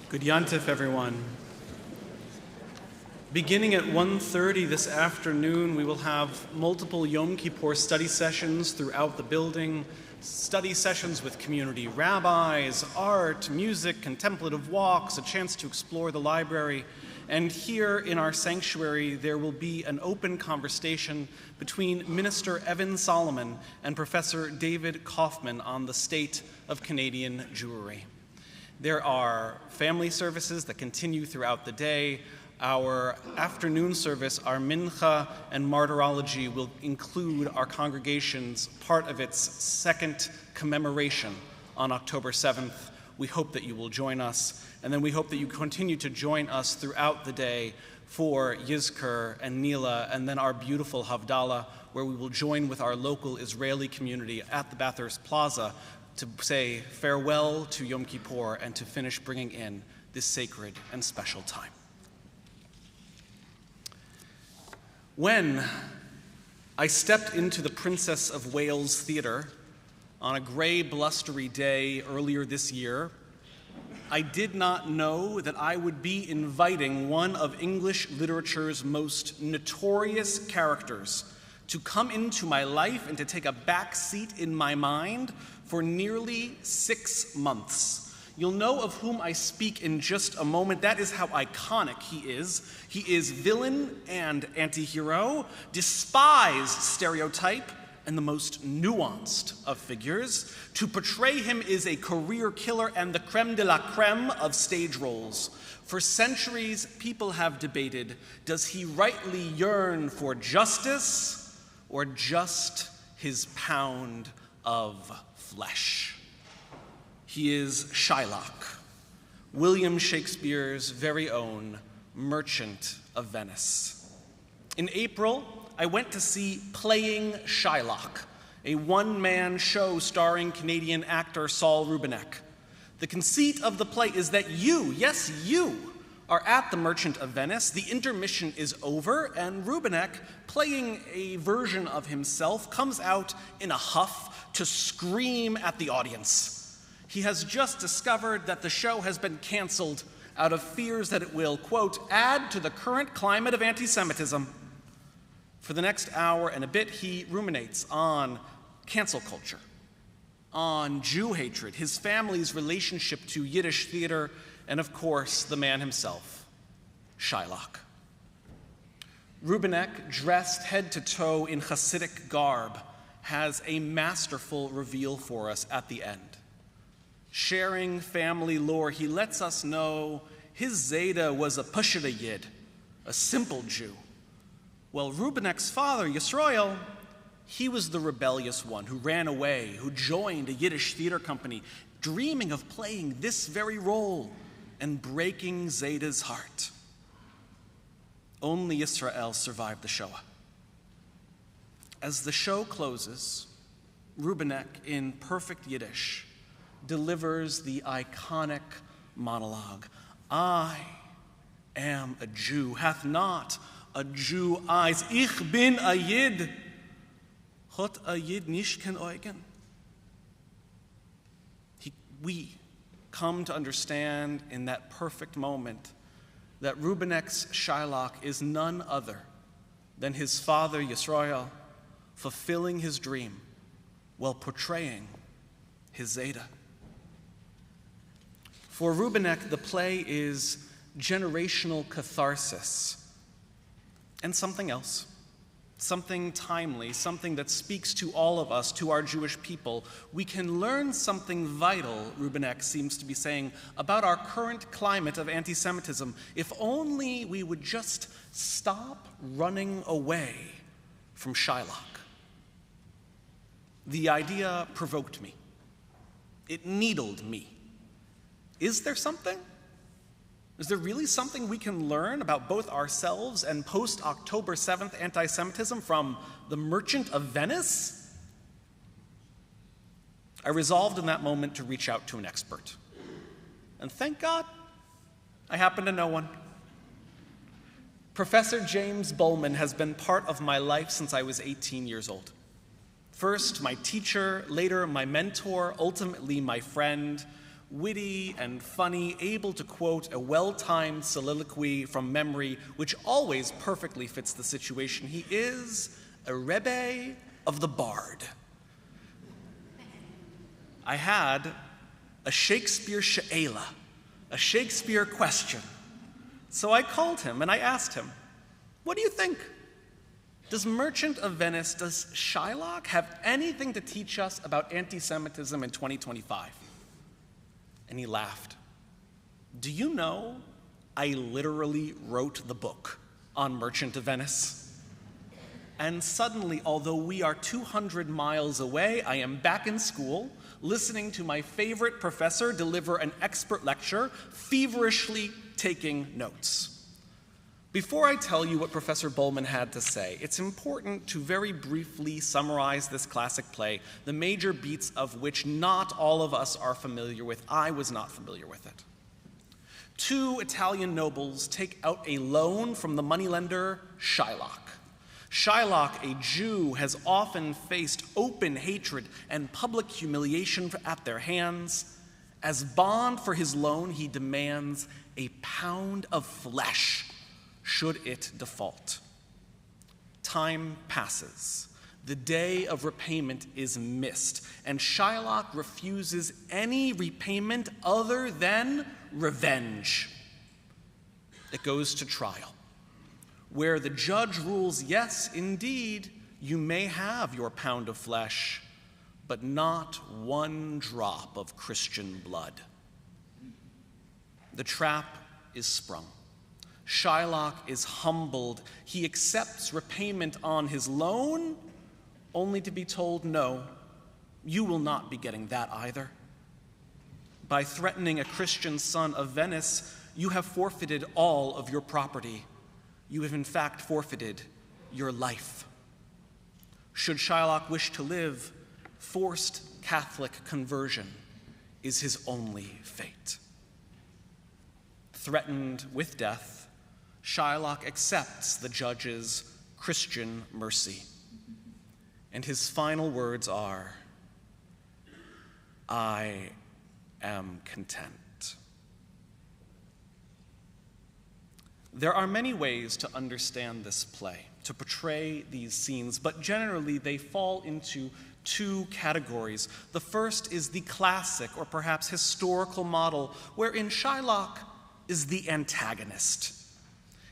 Good Yantif, everyone. Beginning at 1:30 this afternoon, we will have multiple Yom Kippur study sessions throughout the building, study sessions with community rabbis, art, music, contemplative walks, a chance to explore the library. And here in our sanctuary, there will be an open conversation between Minister Evan Solomon and Professor David Kaufman on the state of Canadian Jewry. There are family services that continue throughout the day. Our afternoon service, our mincha and martyrology, will include our congregation's part of its second commemoration on October 7th. We hope that you will join us, and then we hope that you continue to join us throughout the day for Yizkor and Nila, and then our beautiful Havdalah, where we will join with our local Israeli community at the Bathurst Plaza to say farewell to Yom Kippur and to finish bringing in this sacred and special time. When I stepped into the Princess of Wales Theatre on a gray, blustery day earlier this year, I did not know that I would be inviting one of English literature's most notorious characters to come into my life and to take a back seat in my mind for nearly 6 months. You'll know of whom I speak in just a moment. That is how iconic he is. He is villain and anti-hero, despised stereotype, and the most nuanced of figures. To portray him is a career killer and the creme de la creme of stage roles. For centuries, people have debated, does he rightly yearn for justice or just his pound of flesh? He is Shylock, William Shakespeare's very own Merchant of Venice. In April, I went to see Playing Shylock, a one-man show starring Canadian actor Saul Rubinek. The conceit of the play is that you, yes, you, are at the Merchant of Venice. The intermission is over, and Rubinek, playing a version of himself, comes out in a huff to scream at the audience. He has just discovered that the show has been canceled out of fears that it will, quote, add to the current climate of anti-Semitism. For the next hour and a bit, he ruminates on cancel culture, on Jew hatred, his family's relationship to Yiddish theater, and of course, the man himself, Shylock. Rubinek, dressed head to toe in Hasidic garb, has a masterful reveal for us at the end. Sharing family lore, he lets us know his Zayda was a Pashida Yid, a simple Jew. Well, Rubinek's father, Yisroel, he was the rebellious one who ran away, who joined a Yiddish theater company, dreaming of playing this very role and breaking Zayda's heart. Only Yisrael survived the Shoah. As the show closes, Rubinek, in perfect Yiddish, delivers the iconic monologue, I am a Jew, hath not a Jew eyes, ich bin a Yid, hot a Yid nicht ken Eugen. We come to understand in that perfect moment that Rubinek's Shylock is none other than his father Yisroel fulfilling his dream while portraying his Zayda. For Rubinek, the play is generational catharsis and something else, something timely, something that speaks to all of us, to our Jewish people. We can learn something vital, Rubinek seems to be saying, about our current climate of anti-Semitism, if only we would just stop running away from Shylock. The idea provoked me. It needled me. Is there something? Is there really something we can learn about both ourselves and post-October 7th anti-Semitism from the Merchant of Venice? I resolved in that moment to reach out to an expert. And thank God, I happen to know one. Professor James Bowman has been part of my life since I was 18 years old. First, my teacher, later my mentor, ultimately my friend. witty and funny, able to quote a well-timed soliloquy from memory, which always perfectly fits the situation. He is a Rebbe of the Bard. I had a Shakespeare she'ela, a Shakespeare question. So I called him and I asked him, what do you think? Does Merchant of Venice, does Shylock have anything to teach us about anti-Semitism in 2025? And he laughed. Do you know I literally wrote the book on Merchant of Venice? And suddenly, although we are 200 miles away, I am back in school, listening to my favorite professor deliver an expert lecture, feverishly taking notes. Before I tell you what Professor Bowman had to say, it's important to very briefly summarize this classic play, the major beats of which not all of us are familiar with. I was not familiar with it. Two Italian nobles take out a loan from the moneylender Shylock. Shylock, a Jew, has often faced open hatred and public humiliation at their hands. As bond for his loan, he demands a pound of flesh should it default. Time passes. The day of repayment is missed, and Shylock refuses any repayment other than revenge. It goes to trial, where the judge rules, yes, indeed, you may have your pound of flesh, but not one drop of Christian blood. The trap is sprung. Shylock is humbled. He accepts repayment on his loan, only to be told, no, you will not be getting that either. By threatening a Christian son of Venice, you have forfeited all of your property. You have in fact forfeited your life. Should Shylock wish to live, forced Catholic conversion is his only fate. Threatened with death, Shylock accepts the judge's Christian mercy. And his final words are, I am content. There are many ways to understand this play, to portray these scenes, but generally they fall into two categories. The first is the classic, or perhaps historical model, wherein Shylock is the antagonist.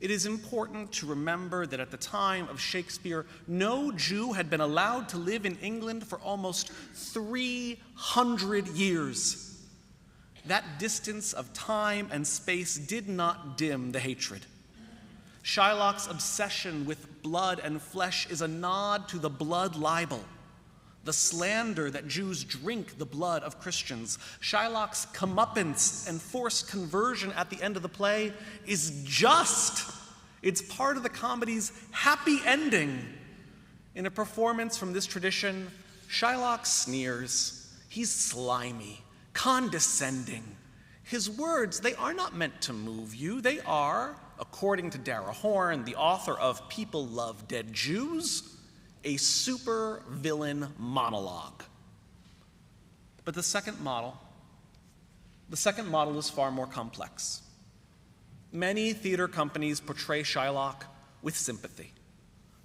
It is important to remember that at the time of Shakespeare, no Jew had been allowed to live in England for almost 300 years. That distance of time and space did not dim the hatred. Shylock's obsession with blood and flesh is a nod to the blood libel, the slander that Jews drink the blood of Christians. Shylock's comeuppance and forced conversion at the end of the play is just. It's part of the comedy's happy ending. In a performance from this tradition, Shylock sneers. He's slimy, condescending. His words, they are not meant to move you. They are, according to Dara Horn, the author of People Love Dead Jews, a super villain monologue. But the second model is far more complex. Many theater companies portray Shylock with sympathy.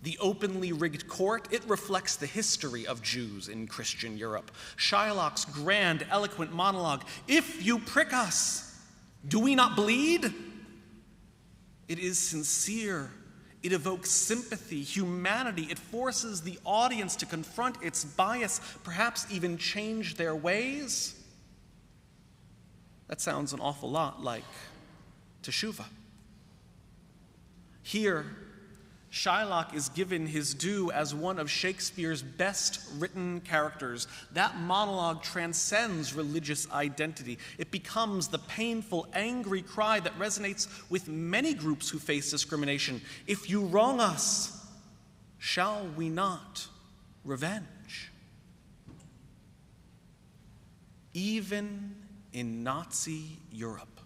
The openly rigged court, it reflects the history of Jews in Christian Europe. Shylock's grand, eloquent monologue, if you prick us, do we not bleed? It is sincere. It evokes sympathy, humanity. It forces the audience to confront its bias, perhaps even change their ways. That sounds an awful lot like Teshuvah. Here, Shylock is given his due as one of Shakespeare's best written characters. That monologue transcends religious identity. It becomes the painful, angry cry that resonates with many groups who face discrimination. If you wrong us, shall we not revenge? Even in Nazi Europe,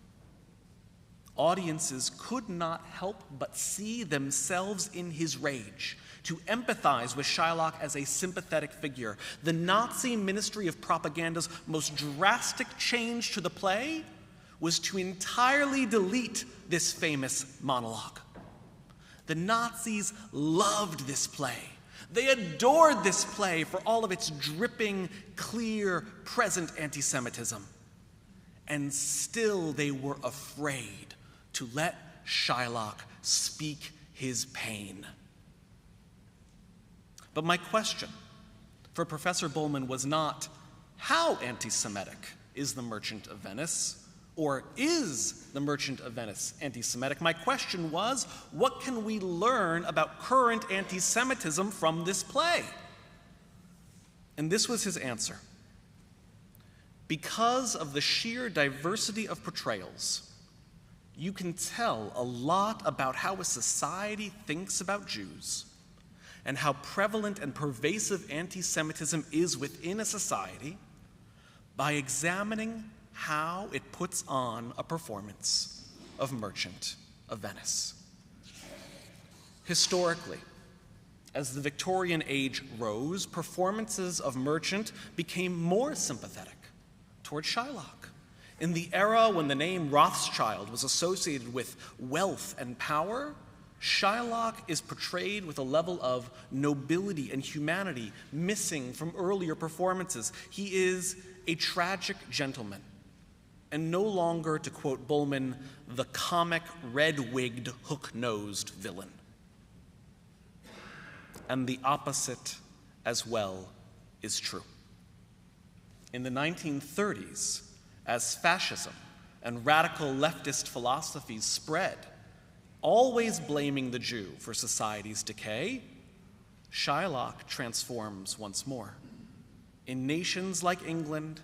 audiences could not help but see themselves in his rage, to empathize with Shylock as a sympathetic figure. The Nazi Ministry of Propaganda's most drastic change to the play was to entirely delete this famous monologue. The Nazis loved this play. They adored this play for all of its dripping, clear, present anti-Semitism. And still they were afraid to let Shylock speak his pain. But my question for Professor Bowman was not, how anti-Semitic is The Merchant of Venice? Or is The Merchant of Venice anti-Semitic? My question was, what can we learn about current anti-Semitism from this play? And this was his answer. Because of the sheer diversity of portrayals, you can tell a lot about how a society thinks about Jews and how prevalent and pervasive anti-Semitism is within a society by examining how it puts on a performance of Merchant of Venice. Historically, as the Victorian age rose, performances of Merchant became more sympathetic toward Shylock. In the era when the name Rothschild was associated with wealth and power, Shylock is portrayed with a level of nobility and humanity missing from earlier performances. He is a tragic gentleman, and no longer, to quote Bowman, the comic red-wigged, hook-nosed villain. And the opposite as well is true. In the 1930s, as fascism and radical leftist philosophies spread, always blaming the Jew for society's decay, Shylock transforms once more. In nations like England,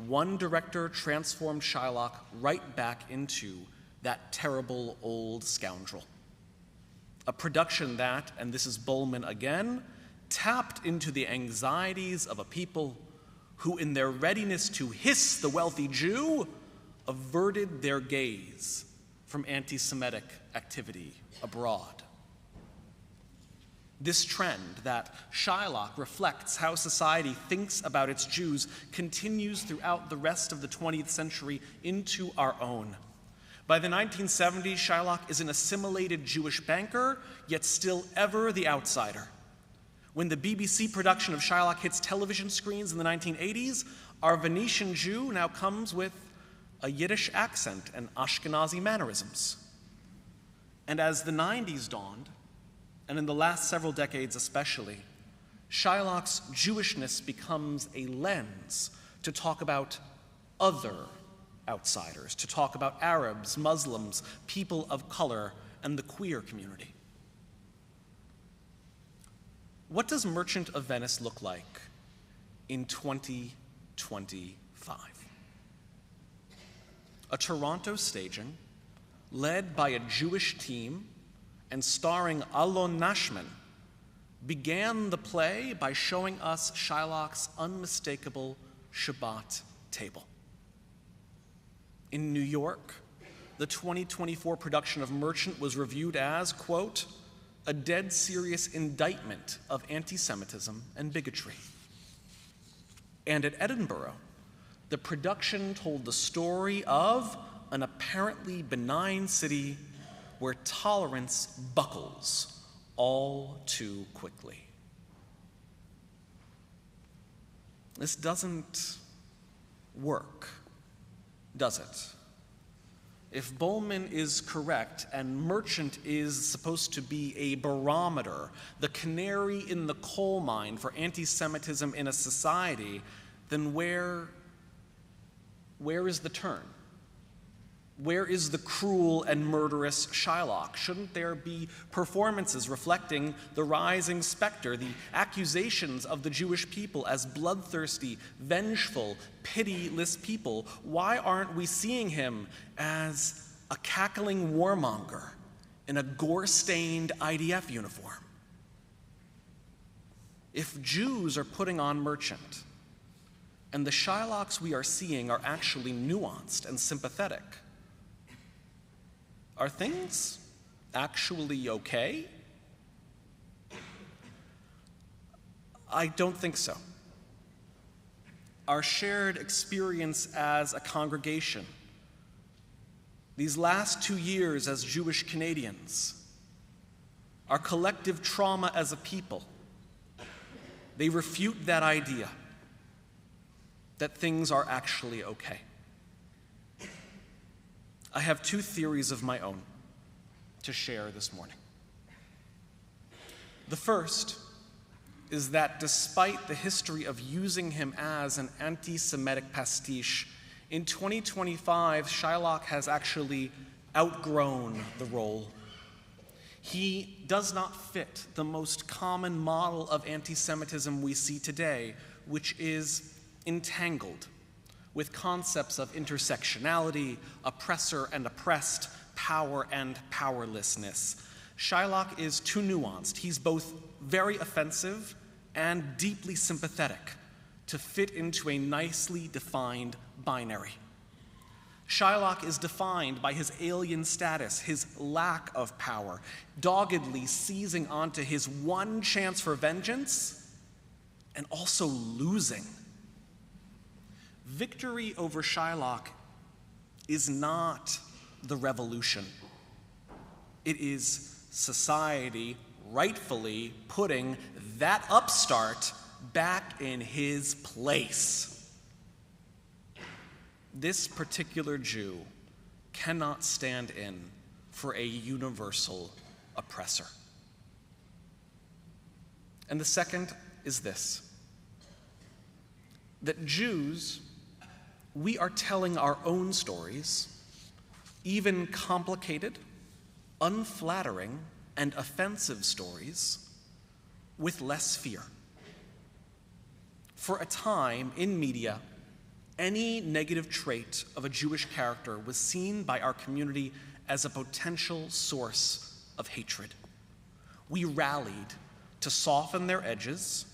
one director transformed Shylock right back into that terrible old scoundrel. A production that, and this is Bowman again, tapped into the anxieties of a people who, in their readiness to hiss the wealthy Jew, averted their gaze from anti-Semitic activity abroad. This trend that Shylock reflects how society thinks about its Jews continues throughout the rest of the 20th century into our own. By the 1970s, Shylock is an assimilated Jewish banker, yet still ever the outsider. When the BBC production of Shylock hits television screens in the 1980s, our Venetian Jew now comes with a Yiddish accent and Ashkenazi mannerisms. And as the 90s dawned, and in the last several decades especially, Shylock's Jewishness becomes a lens to talk about other outsiders, to talk about Arabs, Muslims, people of color, and the queer community. What does Merchant of Venice look like in 2025? A Toronto staging led by a Jewish team and starring Alon Nashman began the play by showing us Shylock's unmistakable Shabbat table. In New York, the 2024 production of Merchant was reviewed as, quote, a dead serious indictment of anti-Semitism and bigotry. And at Edinburgh, the production told the story of an apparently benign city where tolerance buckles all too quickly. This doesn't work, does it? If Bowman is correct and Merchant is supposed to be a barometer, the canary in the coal mine for anti-Semitism in a society, then where is the turn? Where is the cruel and murderous Shylock? Shouldn't there be performances reflecting the rising specter, the accusations of the Jewish people as bloodthirsty, vengeful, pitiless people? Why aren't we seeing him as a cackling warmonger in a gore-stained IDF uniform? If Jews are putting on Merchant, and the Shylocks we are seeing are actually nuanced and sympathetic, Are things actually okay? I don't think so. Our shared experience as a congregation, these last 2 years as Jewish Canadians, our collective trauma as a people, they refute that idea that things are actually okay. I have 2 theories of my own to share this morning. The first is that despite the history of using him as an anti-Semitic pastiche, in 2025, Shylock has actually outgrown the role. He does not fit the most common model of anti-Semitism we see today, which is entangled with concepts of intersectionality, oppressor and oppressed, power and powerlessness. Shylock is too nuanced. He's both very offensive and deeply sympathetic to fit into a nicely defined binary. Shylock is defined by his alien status, his lack of power, doggedly seizing onto his one chance for vengeance, and also losing. Victory over Shylock is not the revolution. It is society rightfully putting that upstart back in his place. This particular Jew cannot stand in for a universal oppressor. And the second is this: that Jews, we are telling our own stories, even complicated, unflattering, and offensive stories, with less fear. For a time in media, any negative trait of a Jewish character was seen by our community as a potential source of hatred. We rallied to soften their edges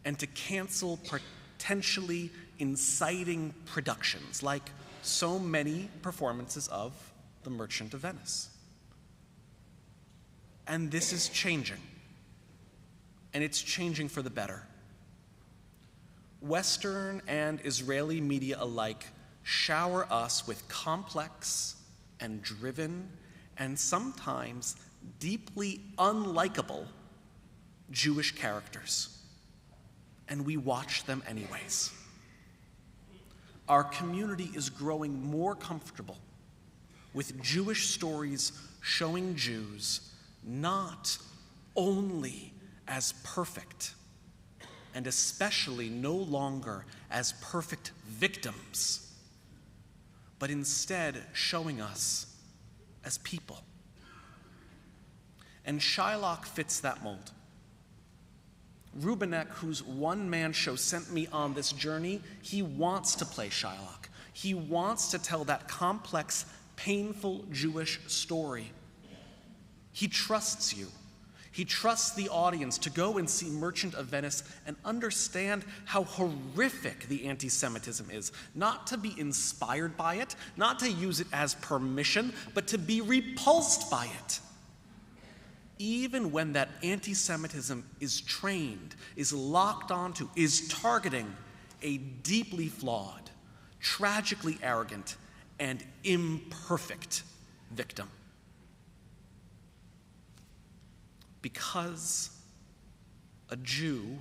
and to cancel potentially inciting productions, like so many performances of The Merchant of Venice. And this is changing, and it's changing for the better. Western and Israeli media alike shower us with complex and driven and sometimes deeply unlikable Jewish characters, and we watch them anyways. Our community is growing more comfortable with Jewish stories showing Jews not only as perfect, and especially no longer as perfect victims, but instead showing us as people. And Shylock fits that mold. Rubenek, whose one-man show sent me on this journey, he wants to play Shylock. He wants to tell that complex, painful Jewish story. He trusts you. He trusts the audience to go and see Merchant of Venice and understand how horrific the anti-Semitism is, not to be inspired by it, not to use it as permission, but to be repulsed by it. Even when that anti-Semitism is trained, is locked onto, is targeting a deeply flawed, tragically arrogant, and imperfect victim. Because a Jew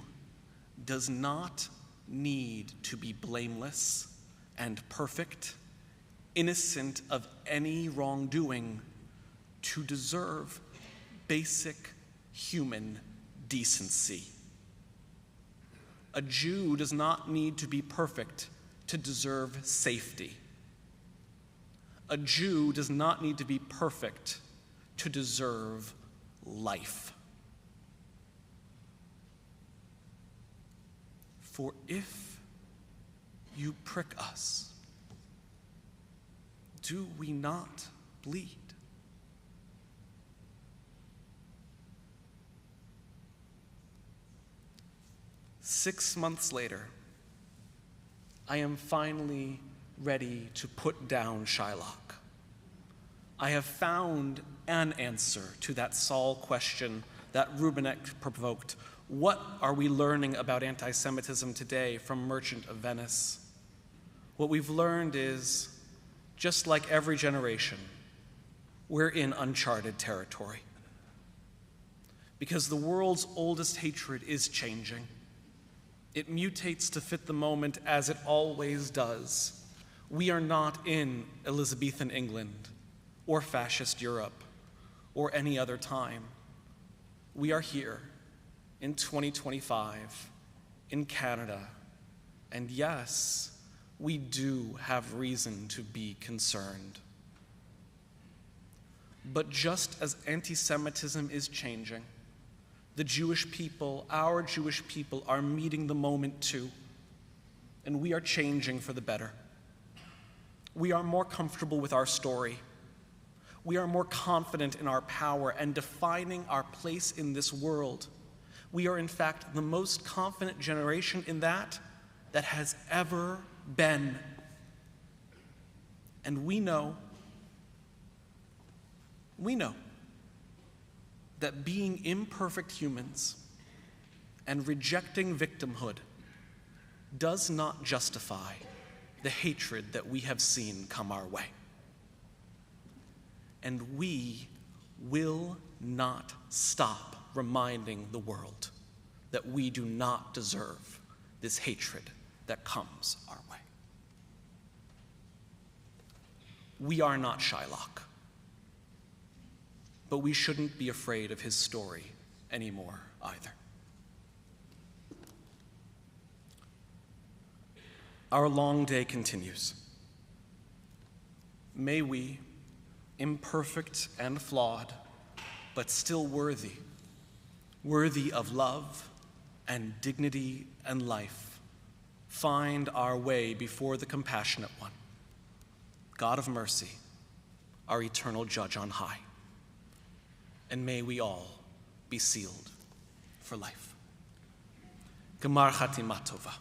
does not need to be blameless and perfect, innocent of any wrongdoing, to deserve basic human decency. A Jew does not need to be perfect to deserve safety. A Jew does not need to be perfect to deserve life. For if you prick us, do we not bleed? Six months later, I am finally ready to put down Shylock. I have found an answer to that Saul question that Rubinek provoked. What are we learning about anti-Semitism today from Merchant of Venice? What we've learned is, just like every generation, we're in uncharted territory. Because the world's oldest hatred is changing. It mutates to fit the moment as it always does. We are not in Elizabethan England or fascist Europe or any other time. We are here in 2025 in Canada, and yes, we do have reason to be concerned. But just as anti-Semitism is changing, the Jewish people, our Jewish people, are meeting the moment too, and we are changing for the better. We are more comfortable with our story. We are more confident in our power and defining our place in this world. We are, in fact, the most confident generation in that has ever been. And we know that being imperfect humans and rejecting victimhood does not justify the hatred that we have seen come our way. And we will not stop reminding the world that we do not deserve this hatred that comes our way. We are not Shylock, but we shouldn't be afraid of his story anymore either. Our long day continues. May we, imperfect and flawed, but still worthy of love and dignity and life, find our way before the compassionate one, God of mercy, our eternal judge on high. And may we all be sealed for life. Gemar Chatima Tova.